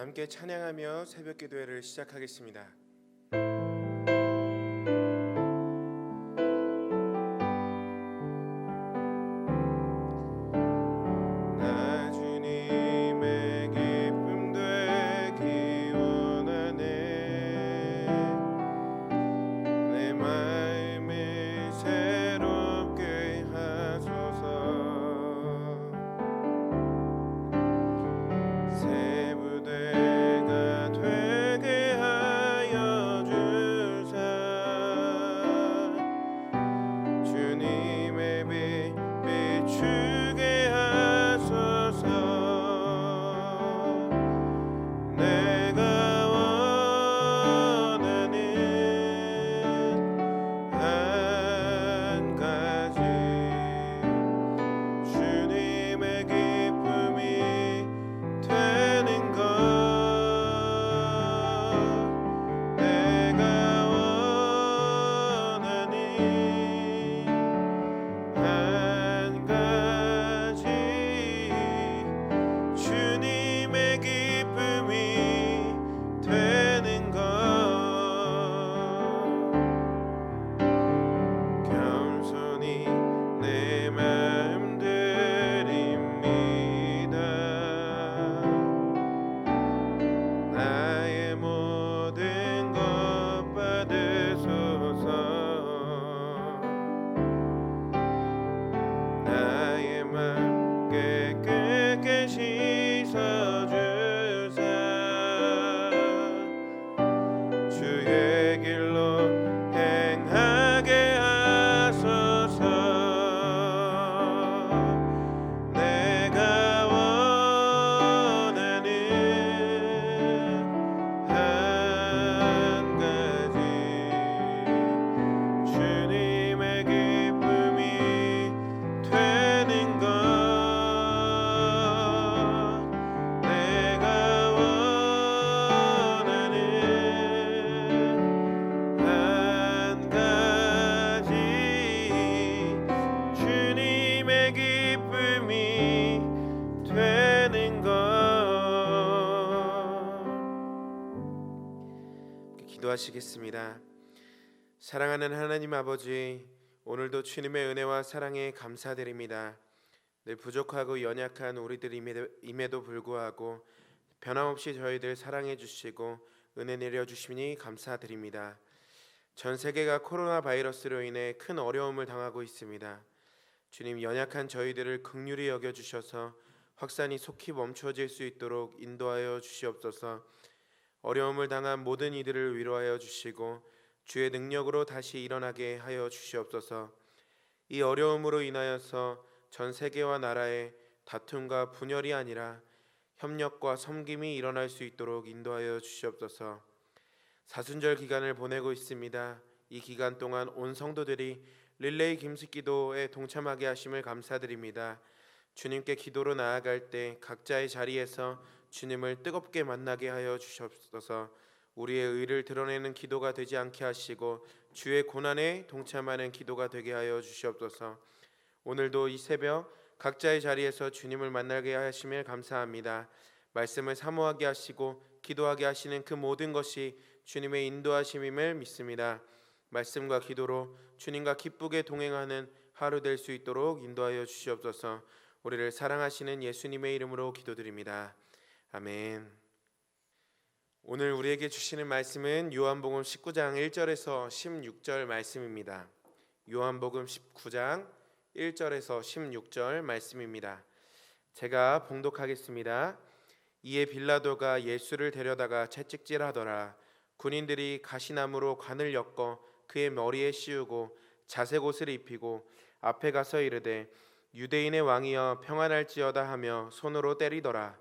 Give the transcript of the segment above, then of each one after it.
함께 찬양하며 새벽 기도회를 시작하겠습니다. 기도하시겠습니다. 사랑하는 하나님 아버지, 오늘도 주님의 은혜와 사랑에 감사드립니다. 늘 부족하고 연약한 우리들임에도 불구하고 변함없이 저희들 사랑해 주시고 은혜 내려 주시니 감사드립니다. 전 세계가 코로나 바이러스로 인해 큰 어려움을 당하고 있습니다. 주님, 연약한 저희들을 긍휼히 여겨 주셔서 확산이 속히 멈춰질 수 있도록 인도하여 주시옵소서. 어려움을 당한 모든 이들을 위로하여 주시고 주의 능력으로 다시 일어나게 하여 주시옵소서. 이 어려움으로 인하여서 전 세계와 나라에 다툼과 분열이 아니라 협력과 섬김이 일어날 수 있도록 인도하여 주시옵소서. 사순절 기간을 보내고 있습니다. 이 기간 동안 온 성도들이 릴레이 김식기도에 동참하게 하심을 감사드립니다. 주님께 기도로 나아갈 때 각자의 자리에서 주님을 뜨겁게 만나게 하여 주시옵소서. 우리의 의를 드러내는 기도가 되지 않게 하시고 주의 고난에 동참하는 기도가 되게 하여 주시옵소서. 오늘도 이 새벽 각자의 자리에서 주님을 만나게 하심을 감사합니다. 말씀을 사모하게 하시고 기도하게 하시는 그 모든 것이 주님의 인도하심임을 믿습니다. 말씀과 기도로 주님과 기쁘게 동행하는 하루 될 수 있도록 인도하여 주시옵소서. 우리를 사랑하시는 예수님의 이름으로 기도드립니다. 아멘. 오늘 우리에게 주시는 말씀은 요한복음 19장 1절에서 16절 말씀입니다. 요한복음 19장 1절에서 16절 말씀입니다. 제가 봉독하겠습니다. 이에 빌라도가 예수를 데려다가 채찍질하더라. 군인들이 가시나무로 관을 엮어 그의 머리에 씌우고 자색 옷을 입히고 앞에 가서 이르되 유대인의 왕이여 평안할지어다 하며 손으로 때리더라.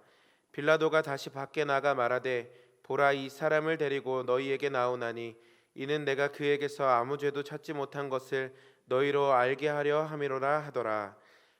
빌라도가 다시 밖에 나가 말하되 보라, 이 사람을 데리고 너희에게 나오나니 이는 내가 그에게서 아무 죄도 찾지 못한 것을 너희로 알게 하려 함이로라 하더라.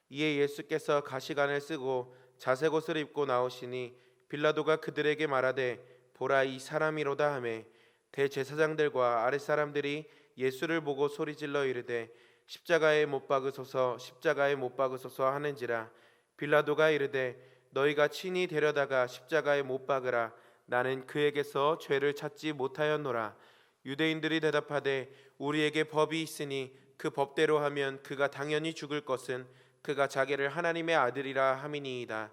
이에 예수께서 가시관을 쓰고 자색 옷을 입고 나오시니 빌라도가 그들에게 말하되 보라, 이 사람이로다 하매 대제사장들과 아랫사람들이 예수를 보고 소리질러 이르되 십자가에 못 박으소서, 십자가에 못 박으소서 하는지라. 빌라도가 이르되 너희가 친히 데려다가 십자가에 못 박으라. 나는 그에게서 죄를 찾지 못하였노라. 유대인들이 대답하되 우리에게 법이 있으니 그 법대로 하면 그가 당연히 죽을 것은 그가 자기를 하나님의 아들이라 함이니이다.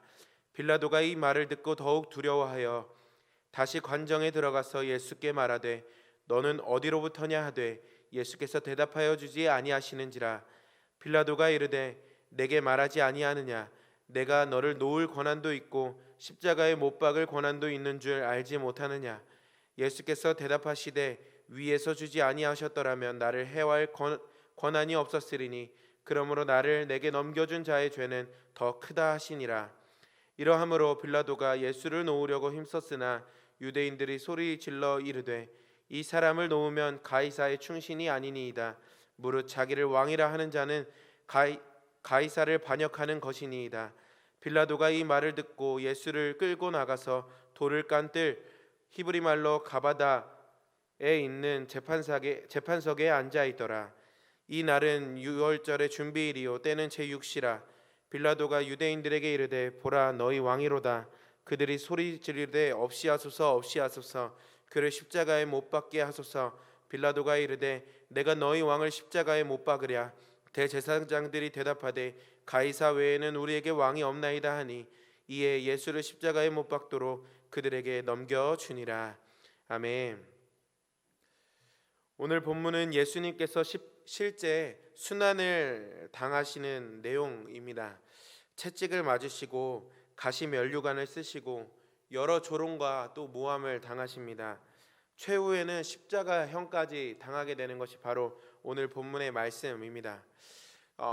빌라도가 이 말을 듣고 더욱 두려워하여 다시 관정에 들어가서 예수께 말하되 너는 어디로부터냐 하되 예수께서 대답하여 주지 아니하시는지라. 빌라도가 이르되 내게 말하지 아니하느냐? 내가 너를 놓을 권한도 있고 십자가에 못 박을 권한도 있는 줄 알지 못하느냐? 예수께서 대답하시되 위에서 주지 아니하셨더라면 나를 해할 권한이 없었으리니 그러므로 나를 내게 넘겨준 자의 죄는 더 크다 하시니라. 이러함으로 빌라도가 예수를 놓으려고 힘썼으나 유대인들이 소리 질러 이르되 이 사람을 놓으면 가이사의 충신이 아니니이다. 무릇 자기를 왕이라 하는 자는 가이사를 반역하는 것이니이다. 빌라도가 이 말을 듣고 예수를 끌고 나가서 돌을 깐 뜰 히브리 말로 가바다에 있는 재판석에 앉아 있더라. 이 날은 유월절의 준비일이요 때는 제6시라. 빌라도가 유대인들에게 이르되 보라 너희 왕이로다. 그들이 소리 지르되 없이 하소서 없이 하소서 그를 십자가에 못 박게 하소서. 빌라도가 이르되 내가 너희 왕을 십자가에 못 박으랴. 대제사장들이 대답하되 가이사 외에는 우리에게 왕이 없나이다 하니 이에 예수를 십자가에 못 박도록 그들에게 넘겨주니라. 아멘. 오늘 본문은 예수님께서 실제 순환을 당하시는 내용입니다. 채찍을 맞으시고 가시 면류관을 쓰시고 여러 조롱과 또 모함을 당하십니다. 최후에는 십자가형까지 당하게 되는 것이 바로 오늘 본문의 말씀입니다.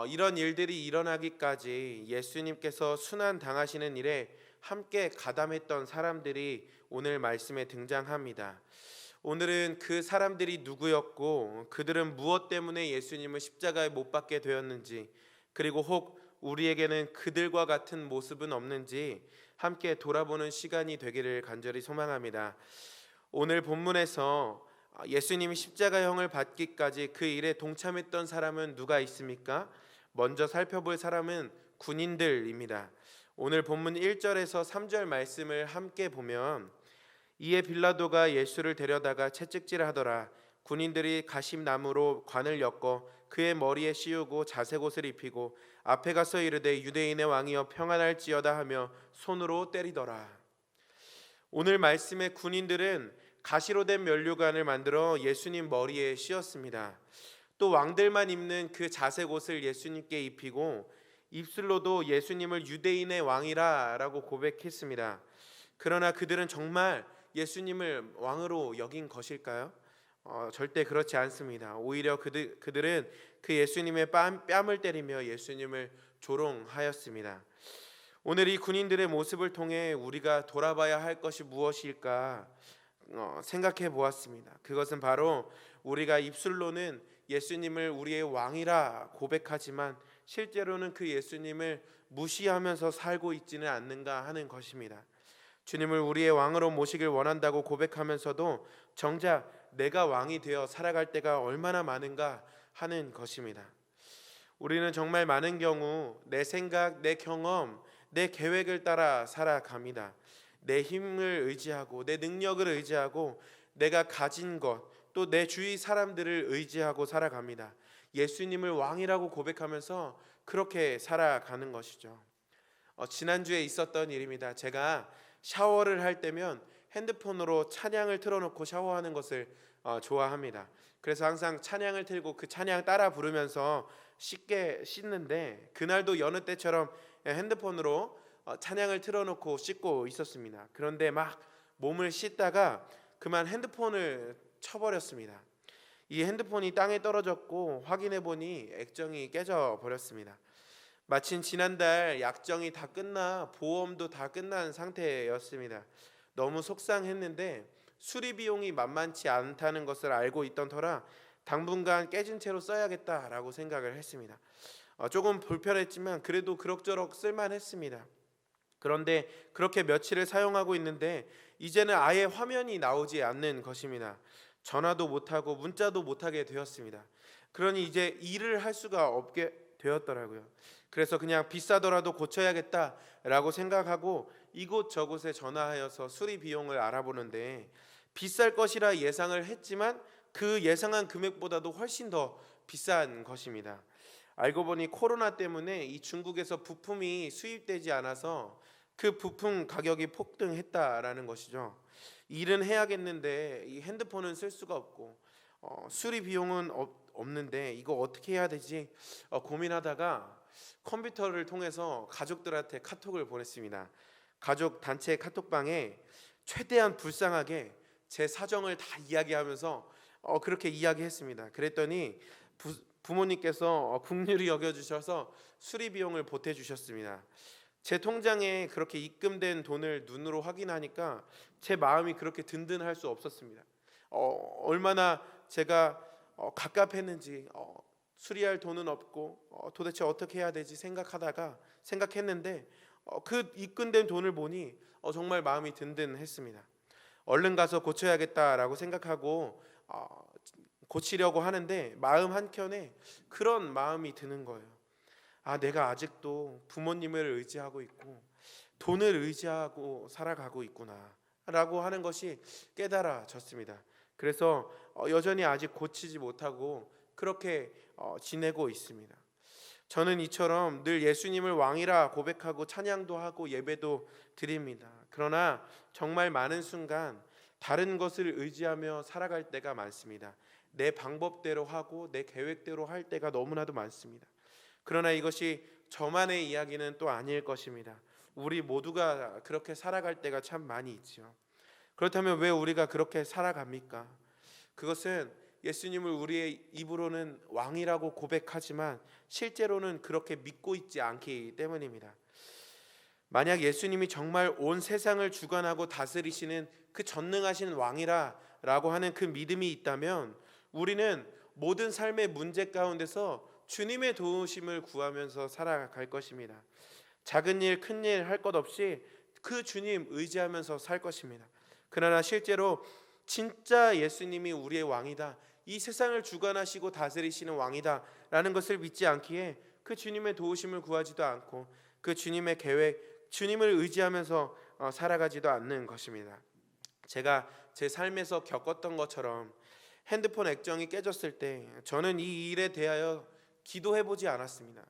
이런 일들이 일어나기까지 예수님께서 순환 당하시는 일에 함께 가담했던 사람들이 오늘 말씀에 등장합니다. 오늘은 그 사람들이 누구였고 그들은 무엇 때문에 예수님을 십자가에 못 박게 되었는지, 그리고 혹 우리에게는 그들과 같은 모습은 없는지 함께 돌아보는 시간이 되기를 간절히 소망합니다. 오늘 본문에서 예수님이 십자가형을 받기까지 그 일에 동참했던 사람은 누가 있습니까? 먼저 살펴볼 사람은 군인들입니다. 오늘 본문 1절에서 3절 말씀을 함께 보면 이에 빌라도가 예수를 데려다가 채찍질을 하더라. 군인들이 가심나무로 관을 엮어 그의 머리에 씌우고 자색옷을 입히고 앞에 가서 이르되 유대인의 왕이여 평안할지어다 하며 손으로 때리더라. 오늘 말씀의 군인들은 가시로 된 면류관을 만들어 예수님 머리에 씌웠습니다. 또 왕들만 입는 그 자색옷을 예수님께 입히고 입술로도 예수님을 유대인의 왕이라고 고백했습니다. 그러나 그들은 정말 예수님을 왕으로 여긴 것일까요? 절대 그렇지 않습니다. 오히려 그들은 그 예수님의 뺨을 때리며 예수님을 조롱하였습니다. 오늘 이 군인들의 모습을 통해 우리가 돌아봐야 할 것이 무엇일까 생각해 보았습니다. 그것은 바로 우리가 입술로는 예수님을 우리의 왕이라 고백하지만 실제로는 그 예수님을 무시하면서 살고 있지는 않는가 하는 것입니다. 주님을 우리의 왕으로 모시길 원한다고 고백하면서도 정작 내가 왕이 되어 살아갈 때가 얼마나 많은가 하는 것입니다. 우리는 정말 많은 경우 내 생각, 내 경험, 내 계획을 따라 살아갑니다. 내 힘을 의지하고 내 능력을 의지하고 내가 가진 것, 또 내 주위 사람들을 의지하고 살아갑니다. 예수님을 왕이라고 고백하면서 그렇게 살아가는 것이죠. 지난주에 있었던 일입니다. 제가 샤워를 할 때면 핸드폰으로 찬양을 틀어놓고 샤워하는 것을 좋아합니다. 그래서 항상 찬양을 틀고 그 찬양 따라 부르면서 씻는데 그날도 여느 때처럼 핸드폰으로 찬양을 틀어놓고 씻고 있었습니다. 그런데 막 몸을 씻다가 그만 핸드폰을 쳐버렸습니다. 이 핸드폰이 땅에 떨어졌고 확인해 보니 액정이 깨져 버렸습니다. 마침 지난달 약정이 다 끝나 보험도 다 끝난 상태였습니다. 너무 속상했는데 수리 비용이 만만치 않다는 것을 알고 있던 터라 당분간 깨진 채로 써야겠다라고 생각을 했습니다. 조금 불편했지만 그래도 그럭저럭 쓸만했습니다. 그런데 그렇게 며칠을 사용하고 있는데 이제는 아예 화면이 나오지 않는 것입니다. 전화도 못하고 문자도 못하게 되었습니다. 그러니 이제 일을 할 수가 없게 되었더라고요. 그래서 그냥 비싸더라도 고쳐야겠다라고 생각하고 이곳저곳에 전화하여서 수리 비용을 알아보는데 비쌀 것이라 예상을 했지만 그 예상한 금액보다도 훨씬 더 비싼 것입니다. 알고 보니 코로나 때문에 이 중국에서 부품이 수입되지 않아서 그 부품 가격이 폭등했다라는 것이죠. 일은 해야겠는데 이 핸드폰은 쓸 수가 없고 수리 비용은 없는데 이거 어떻게 해야 되지 고민하다가 컴퓨터를 통해서 가족들한테 카톡을 보냈습니다. 가족 단체 카톡방에 최대한 불쌍하게 제 사정을 다 이야기하면서 그렇게 이야기했습니다. 그랬더니 부모님께서 긍휼히 여겨주셔서 수리 비용을 보태주셨습니다. 제 통장에 그렇게 입금된 돈을 눈으로 확인하니까 제 마음이 그렇게 든든할 수 없었습니다. 얼마나 제가 갑갑했는지 수리할 돈은 없고 도대체 어떻게 해야 되지 생각했는데 그 입금된 돈을 보니 정말 마음이 든든했습니다. 얼른 가서 고쳐야겠다라고 생각하고 고치려고 하는데 마음 한켠에 그런 마음이 드는 거예요. 내가 아직도 부모님을 의지하고 있고 돈을 의지하고 살아가고 있구나 라고 하는 것이 깨달아졌습니다. 그래서 여전히 아직 고치지 못하고 그렇게 지내고 있습니다. 저는 이처럼 늘 예수님을 왕이라 고백하고 찬양도 하고 예배도 드립니다. 그러나 정말 많은 순간 다른 것을 의지하며 살아갈 때가 많습니다. 내 방법대로 하고 내 계획대로 할 때가 너무나도 많습니다. 그러나 이것이 저만의 이야기는 또 아닐 것입니다. 우리 모두가 그렇게 살아갈 때가 참 많이 있죠. 그렇다면 왜 우리가 그렇게 살아갑니까? 그것은 예수님을 우리의 입으로는 왕이라고 고백하지만 실제로는 그렇게 믿고 있지 않기 때문입니다. 만약 예수님이 정말 온 세상을 주관하고 다스리시는 그 전능하신 왕이라고 하는 그 믿음이 있다면 우리는 모든 삶의 문제 가운데서 주님의 도우심을 구하면서 살아갈 것입니다. 작은 일, 큰 일 할 것 없이 그 주님 의지하면서 살 것입니다. 그러나 실제로 진짜 예수님이 우리의 왕이다, 이 세상을 주관하시고 다스리시는 왕이다 라는 것을 믿지 않기에 그 주님의 도우심을 구하지도 않고 그 주님의 계획, 주님을 의지하면서 살아가지도 않는 것입니다. 제가 제 삶에서 겪었던 것처럼 핸드폰 액정이 깨졌을 때 저는 이 일에 대하여 기도해보지 않았습니다.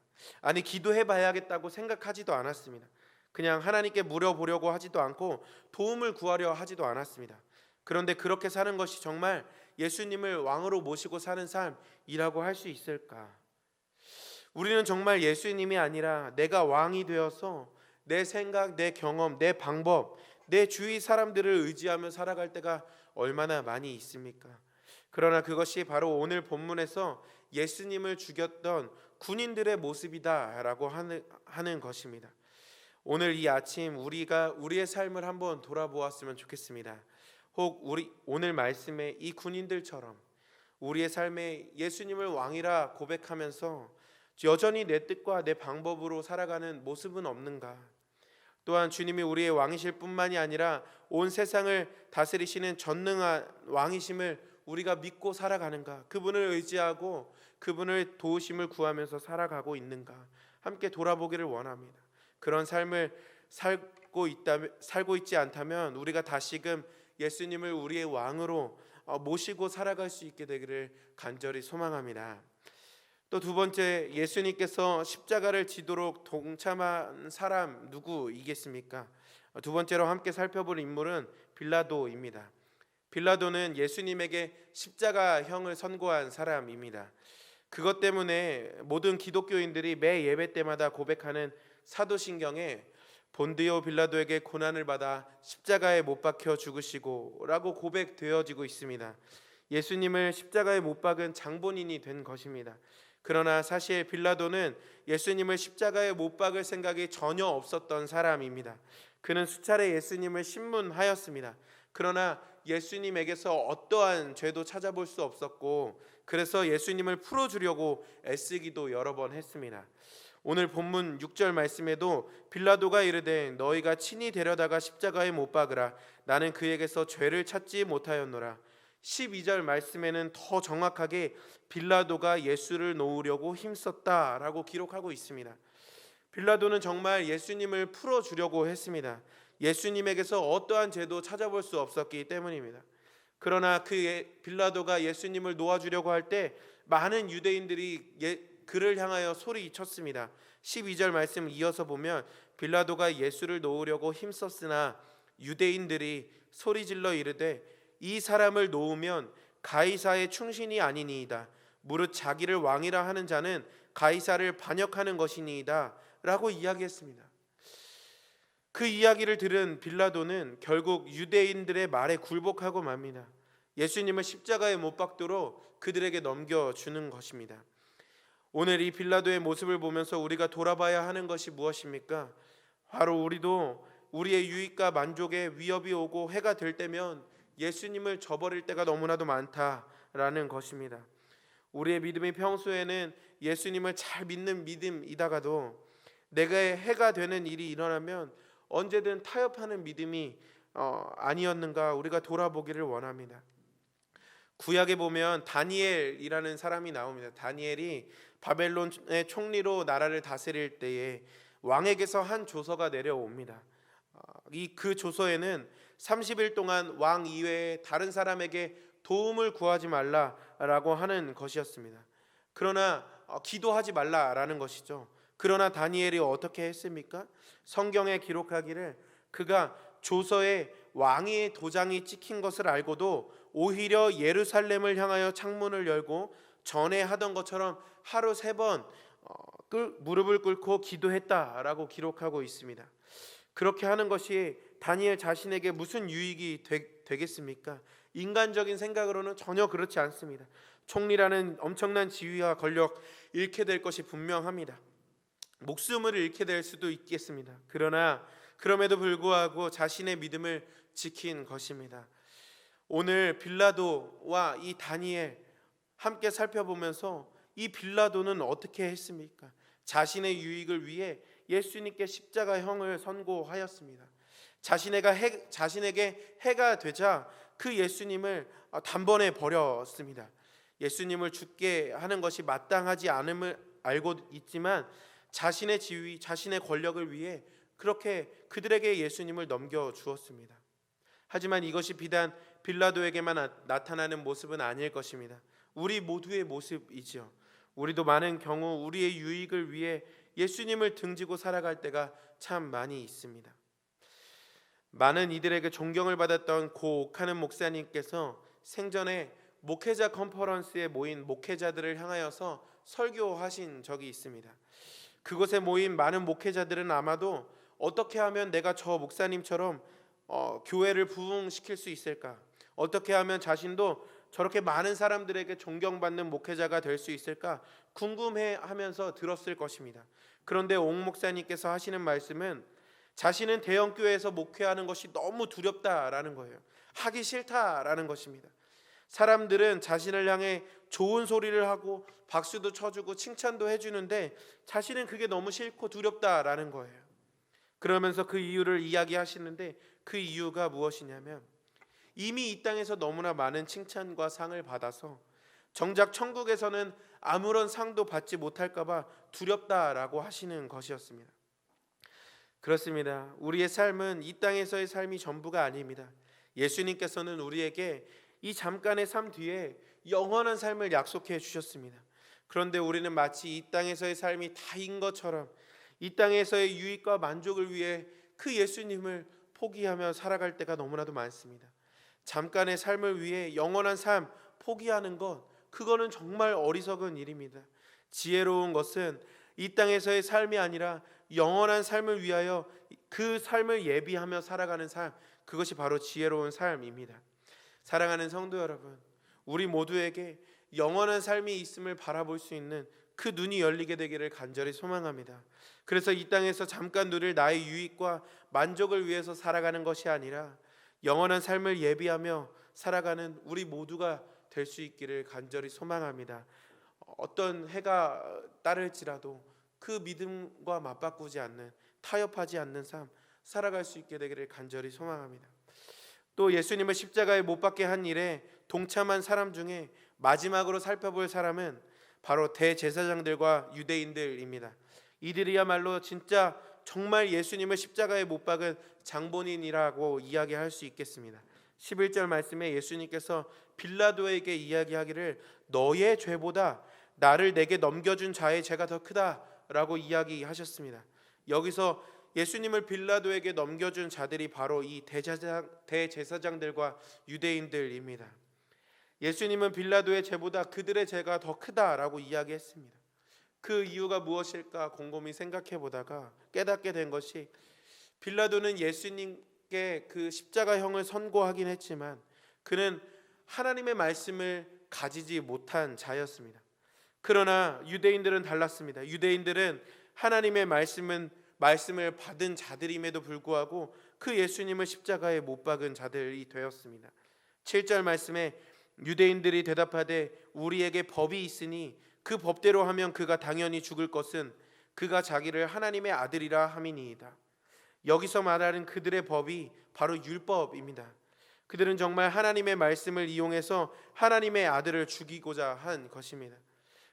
기도해봐야겠다고 생각하지도 않았습니다. 그냥 하나님께 물어보려고 하지도 않고 도움을 구하려 하지도 않았습니다. 그런데 그렇게 사는 것이 정말 예수님을 왕으로 모시고 사는 삶이라고 할 수 있을까? 우리는 정말 예수님이 아니라 내가 왕이 되어서 내 생각, 내 경험, 내 방법, 내 주위 사람들을 의지하며 살아갈 때가 얼마나 많이 있습니까? 그러나 그것이 바로 오늘 본문에서 예수님을 죽였던 군인들의 모습이다라고 하는 것입니다. 오늘 이 아침 우리가 우리의 삶을 한번 돌아보았으면 좋겠습니다. 혹 오늘 말씀에 이 군인들처럼 우리의 삶에 예수님을 왕이라 고백하면서 여전히 내 뜻과 내 방법으로 살아가는 모습은 없는가? 또한 주님이 우리의 왕이실 뿐만이 아니라 온 세상을 다스리시는 전능한 왕이심을 우리가 믿고 살아가는가? 그분을 의지하고 그분을 도우심을 구하면서 살아가고 있는가? 함께 돌아보기를 원합니다. 그런 삶을 살고 있지 않다면 우리가 다시금 예수님을 우리의 왕으로 모시고 살아갈 수 있게 되기를 간절히 소망합니다. 또 두 번째, 예수님께서 십자가를 지도록 동참한 사람 누구이겠습니까? 두 번째로 함께 살펴볼 인물은 빌라도입니다. 빌라도는 예수님에게 십자가형을 선고한 사람입니다. 그것 때문에 모든 기독교인들이 매 예배 때마다 고백하는 사도신경에 본디오 빌라도에게 고난을 받아 십자가에 못 박혀 죽으시고 라고 고백되어지고 있습니다. 예수님을 십자가에 못 박은 장본인이 된 것입니다. 그러나 사실 빌라도는 예수님을 십자가에 못 박을 생각이 전혀 없었던 사람입니다. 그는 수차례 예수님을 신문하였습니다. 그러나 예수님에게서 어떠한 죄도 찾아볼 수 없었고 그래서 예수님을 풀어주려고 애쓰기도 여러 번 했습니다. 오늘 본문 6절 말씀에도 빌라도가 이르되 너희가 친히 데려다가 십자가에 못 박으라. 나는 그에게서 죄를 찾지 못하였노라. 12절 말씀에는 더 정확하게 빌라도가 예수를 놓으려고 힘썼다라고 기록하고 있습니다. 빌라도는 정말 예수님을 풀어주려고 했습니다. 예수님에게서 어떠한 죄도 찾아볼 수 없었기 때문입니다. 그러나 빌라도가 예수님을 놓아주려고 할 때 많은 유대인들이 그를 향하여 소리쳤습니다. 12절 말씀 이어서 보면 빌라도가 예수를 놓으려고 힘썼으나 유대인들이 소리질러 이르되 이 사람을 놓으면 가이사의 충신이 아니니이다. 무릇 자기를 왕이라 하는 자는 가이사를 반역하는 것이니이다 라고 이야기했습니다. 그 이야기를 들은 빌라도는 결국 유대인들의 말에 굴복하고 맙니다. 예수님을 십자가에 못 박도록 그들에게 넘겨주는 것입니다. 오늘 이 빌라도의 모습을 보면서 우리가 돌아봐야 하는 것이 무엇입니까? 바로 우리도 우리의 유익과 만족에 위협이 오고 해가 될 때면 예수님을 저버릴 때가 너무나도 많다라는 것입니다. 우리의 믿음이 평소에는 예수님을 잘 믿는 믿음이다가도 내가 해가 되는 일이 일어나면 언제든 타협하는 믿음이 아니었는가 우리가 돌아보기를 원합니다. 구약에 보면 다니엘이라는 사람이 나옵니다. 다니엘이 바벨론의 총리로 나라를 다스릴 때에 왕에게서 한 조서가 내려옵니다. 그 조서에는 30일 동안 왕 이외에 다른 사람에게 도움을 구하지 말라라고 하는 것이었습니다. 그러나 기도하지 말라라는 것이죠. 그러나 다니엘이 어떻게 했습니까? 성경에 기록하기를 그가 조서에 왕의 도장이 찍힌 것을 알고도 오히려 예루살렘을 향하여 창문을 열고 전에 하던 것처럼 하루 3번 무릎을 꿇고 기도했다라고 기록하고 있습니다. 그렇게 하는 것이 다니엘 자신에게 무슨 유익이 되겠습니까? 인간적인 생각으로는 전혀 그렇지 않습니다. 총리라는 엄청난 지위와 권력 잃게 될 것이 분명합니다. 목숨을 잃게 될 수도 있겠습니다. 그러나 그럼에도 불구하고 자신의 믿음을 지킨 것입니다. 오늘 빌라도와 이 다니엘 함께 살펴보면서 이 빌라도는 어떻게 했습니까? 자신의 유익을 위해 예수님께 십자가형을 선고하였습니다. 자신에게 해가 되자 그 예수님을 단번에 버렸습니다. 예수님을 죽게 하는 것이 마땅하지 않음을 알고 있지만 자신의 지위, 자신의 권력을 위해 그렇게 그들에게 예수님을 넘겨주었습니다. 하지만 이것이 비단 빌라도에게만 나타나는 모습은 아닐 것입니다. 우리 모두의 모습이죠. 우리도 많은 경우 우리의 유익을 위해 예수님을 등지고 살아갈 때가 참 많이 있습니다. 많은 이들에게 존경을 받았던 고 옥하는 목사님께서 생전에 목회자 컨퍼런스에 모인 목회자들을 향하여서 설교하신 적이 있습니다. 그곳에 모인 많은 목회자들은 아마도 어떻게 하면 내가 저 목사님처럼 교회를 부흥시킬 수 있을까? 어떻게 하면 자신도 저렇게 많은 사람들에게 존경받는 목회자가 될 수 있을까? 궁금해하면서 들었을 것입니다. 그런데 옥 목사님께서 하시는 말씀은 자신은 대형교회에서 목회하는 것이 너무 두렵다라는 거예요. 하기 싫다라는 것입니다. 사람들은 자신을 향해 좋은 소리를 하고 박수도 쳐주고 칭찬도 해주는데 자신은 그게 너무 싫고 두렵다라는 거예요. 그러면서 그 이유를 이야기하시는데 그 이유가 무엇이냐면 이미 이 땅에서 너무나 많은 칭찬과 상을 받아서 정작 천국에서는 아무런 상도 받지 못할까 봐 두렵다라고 하시는 것이었습니다. 그렇습니다. 우리의 삶은 이 땅에서의 삶이 전부가 아닙니다. 예수님께서는 우리에게 이 잠깐의 삶 뒤에 영원한 삶을 약속해 주셨습니다. 그런데 우리는 마치 이 땅에서의 삶이 다인 것처럼 이 땅에서의 유익과 만족을 위해 그 예수님을 포기하며 살아갈 때가 너무나도 많습니다. 잠깐의 삶을 위해 영원한 삶 포기하는 것, 그거는 정말 어리석은 일입니다. 지혜로운 것은 이 땅에서의 삶이 아니라 영원한 삶을 위하여 그 삶을 예비하며 살아가는 삶, 그것이 바로 지혜로운 삶입니다. 사랑하는 성도 여러분, 우리 모두에게 영원한 삶이 있음을 바라볼 수 있는 그 눈이 열리게 되기를 간절히 소망합니다. 그래서 이 땅에서 잠깐 누릴 나의 유익과 만족을 위해서 살아가는 것이 아니라 영원한 삶을 예비하며 살아가는 우리 모두가 될 수 있기를 간절히 소망합니다. 어떤 해가 따를지라도 그 믿음과 맞바꾸지 않는, 타협하지 않는 삶 살아갈 수 있게 되기를 간절히 소망합니다. 또 예수님을 십자가에 못 박게 한 일에 동참한 사람 중에 마지막으로 살펴볼 사람은 바로 대제사장들과 유대인들입니다. 이들이야말로 진짜 정말 예수님을 십자가에 못 박은 장본인이라고 이야기할 수 있겠습니다. 11절 말씀에 예수님께서 빌라도에게 이야기하기를 너의 죄보다 나를 내게 넘겨준 자의 죄가 더 크다라고 이야기하셨습니다. 여기서 예수님을 빌라도에게 넘겨준 자들이 바로 이 대제사장들과 유대인들입니다. 예수님은 빌라도의 죄보다 그들의 죄가 더 크다라고 이야기했습니다. 그 이유가 무엇일까 곰곰이 생각해 보다가 깨닫게 된 것이, 빌라도는 예수님께 그 십자가형을 선고하긴 했지만 그는 하나님의 말씀을 가지지 못한 자였습니다. 그러나 유대인들은 달랐습니다. 유대인들은 하나님의 말씀을 받은 자들임에도 불구하고 그 예수님을 십자가에 못 박은 자들이 되었습니다. 7절 말씀에 유대인들이 대답하되 우리에게 법이 있으니 그 법대로 하면 그가 당연히 죽을 것은 그가 자기를 하나님의 아들이라 함이니이다. 여기서 말하는 그들의 법이 바로 율법입니다. 그들은 정말 하나님의 말씀을 이용해서 하나님의 아들을 죽이고자 한 것입니다.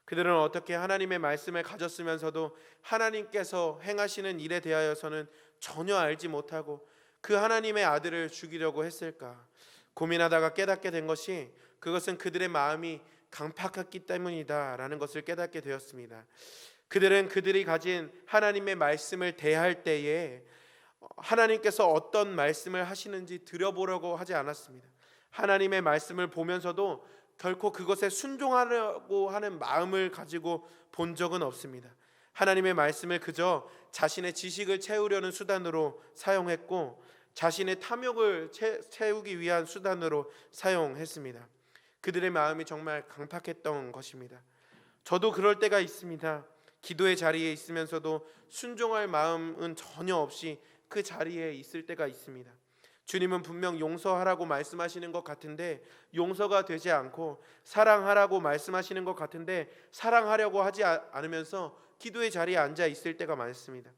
그들은 어떻게 하나님의 말씀을 가졌으면서도 하나님께서 행하시는 일에 대하여서는 전혀 알지 못하고 그 하나님의 아들을 죽이려고 했을까 고민하다가 깨닫게 된 것이, 그것은 그들의 마음이 강팍했기 때문이다라는 것을 깨닫게 되었습니다. 그들은 그들이 가진 하나님의 말씀을 대할 때에 하나님께서 어떤 말씀을 하시는지 들여보려고 하지 않았습니다. 하나님의 말씀을 보면서도 결코 그것에 순종하려고 하는 마음을 가지고 본 적은 없습니다. 하나님의 말씀을 그저 자신의 지식을 채우려는 수단으로 사용했고 자신의 탐욕을 채우기 위한 수단으로 사용했습니다. 그들의 마음이 정말 강팍했던 것입니다. 저도 그럴 때가 있습니다. 기도의 자리에 있으면서도 순종할 마음은 전혀 없이 그 자리에 있을 때가 있습니다. 주님은 분명 용서하라고 말씀하시는 것 같은데 용서가 되지 않고, 사랑하라고 말씀하시는 것 같은데 사랑하려고 하지 않으면서 기도의 자리에 앉아 있을 때가 많습니다.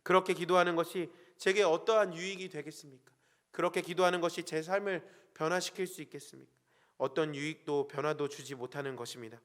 그렇게 기도하는 것이 제게 어떠한 유익이 되겠습니까? 그렇게 기도하는 것이 제 삶을 변화시킬 수 있겠습니까? 어떤 유익도 변화도 주지 못하는 것입니다.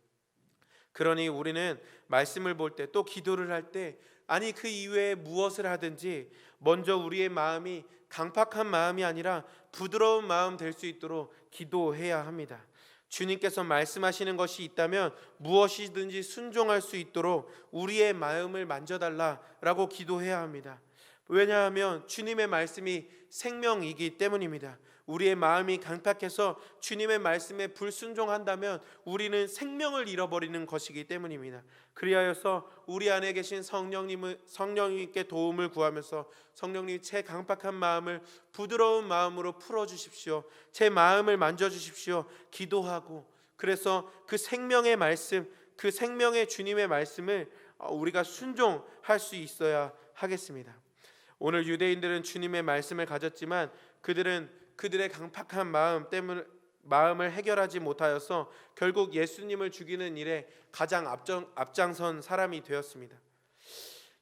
그러니 우리는 말씀을 볼 때, 또 기도를 할 때, 아니 그 이외에 무엇을 하든지 먼저 우리의 마음이 강팍한 마음이 아니라 부드러운 마음 될 수 있도록 기도해야 합니다. 주님께서 말씀하시는 것이 있다면 무엇이든지 순종할 수 있도록 우리의 마음을 만져달라라고 기도해야 합니다. 왜냐하면 주님의 말씀이 생명이기 때문입니다. 우리의 마음이 강팍해서 주님의 말씀에 불순종한다면 우리는 생명을 잃어버리는 것이기 때문입니다. 그리하여서 우리 안에 계신 성령님께 도움을 구하면서 성령님, 제 강팍한 마음을 부드러운 마음으로 풀어주십시오. 제 마음을 만져주십시오. 기도하고, 그래서 그 생명의 말씀, 그 생명의 주님의 말씀을 우리가 순종할 수 있어야 하겠습니다. 오늘 유대인들은 주님의 말씀을 가졌지만 그들의 강팍한 마음을 해결하지 못하여서 결국 예수님을 죽이는 일에 가장 앞장선 사람이 되었습니다.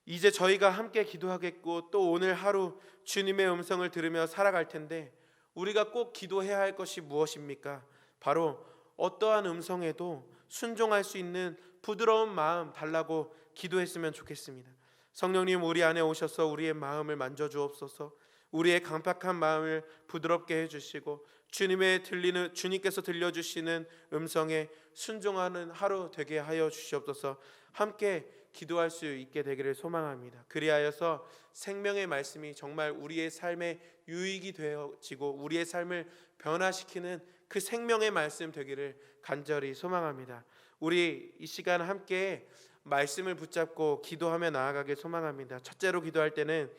이제 저희가 함께 기도하겠고 또 오늘 하루 주님의 음성을 들으며 살아갈 텐데 우리가 꼭 기도해야 할 것이 무엇입니까? 바로 어떠한 음성에도 순종할 수 있는 부드러운 마음 달라고 기도했으면 좋겠습니다. 성령님, 우리 안에 오셔서 우리의 마음을 만져주옵소서. 우리의 강팍한 마음을 부드럽게 해주시고 주님께서 들려주시는 음성에 순종하는 하루 되게 하여 주시옵소서. 함께 기도할 수 있게 되기를 소망합니다. 그리하여서 생명의 말씀이 정말 우리의 삶에 유익이 되어지고 우리의 삶을 변화시키는 그 생명의 말씀 되기를 간절히 소망합니다. 우리 이 시간 함께 말씀을 붙잡고 기도하며 나아가길 소망합니다. 첫째로 기도할 때는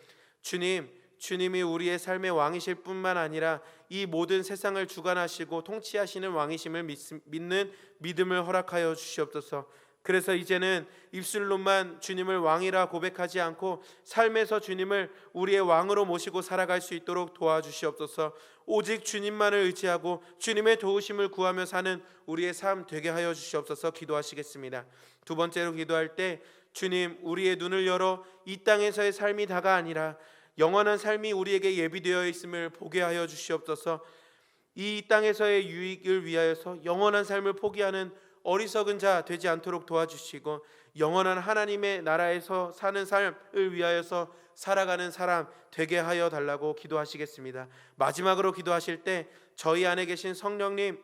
주님이 우리의 삶의 왕이실 뿐만 아니라 이 모든 세상을 주관하시고 통치하시는 왕이심을 믿는 믿음을 허락하여 주시옵소서. 그래서 이제는 입술로만 주님을 왕이라 고백하지 않고 삶에서 주님을 우리의 왕으로 모시고 살아갈 수 있도록 도와주시옵소서. 오직 주님만을 의지하고 주님의 도우심을 구하며 사는 우리의 삶 되게 하여 주시옵소서. 기도하시겠습니다. 두 번째로 기도할 때, 주님, 우리의 눈을 열어 이 땅에서의 삶이 다가 아니라 영원한 삶이 우리에게 예비되어 있음을 보게 하여 주시옵소서. 이 땅에서의 유익을 위하여서 영원한 삶을 포기하는 어리석은 자 되지 않도록 도와주시고 영원한 하나님의 나라에서 사는 삶을 위하여서 살아가는 사람 되게 하여 달라고 기도하시겠습니다. 마지막으로 기도하실 때 저희 안에 계신 성령님,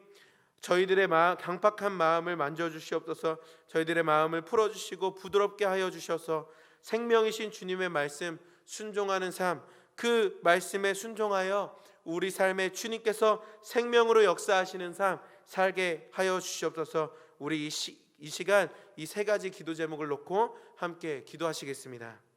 저희들의 강팍한 마음을 만져주시옵소서. 저희들의 마음을 풀어주시고 부드럽게 하여 주셔서 생명이신 주님의 말씀 순종하는 삶, 그 말씀에 순종하여 우리 삶에 주님께서 생명으로 역사하시는 삶 살게 하여 주시옵소서. 우리 이 시간 이 세 가지 기도 제목을 놓고 함께 기도하시겠습니다.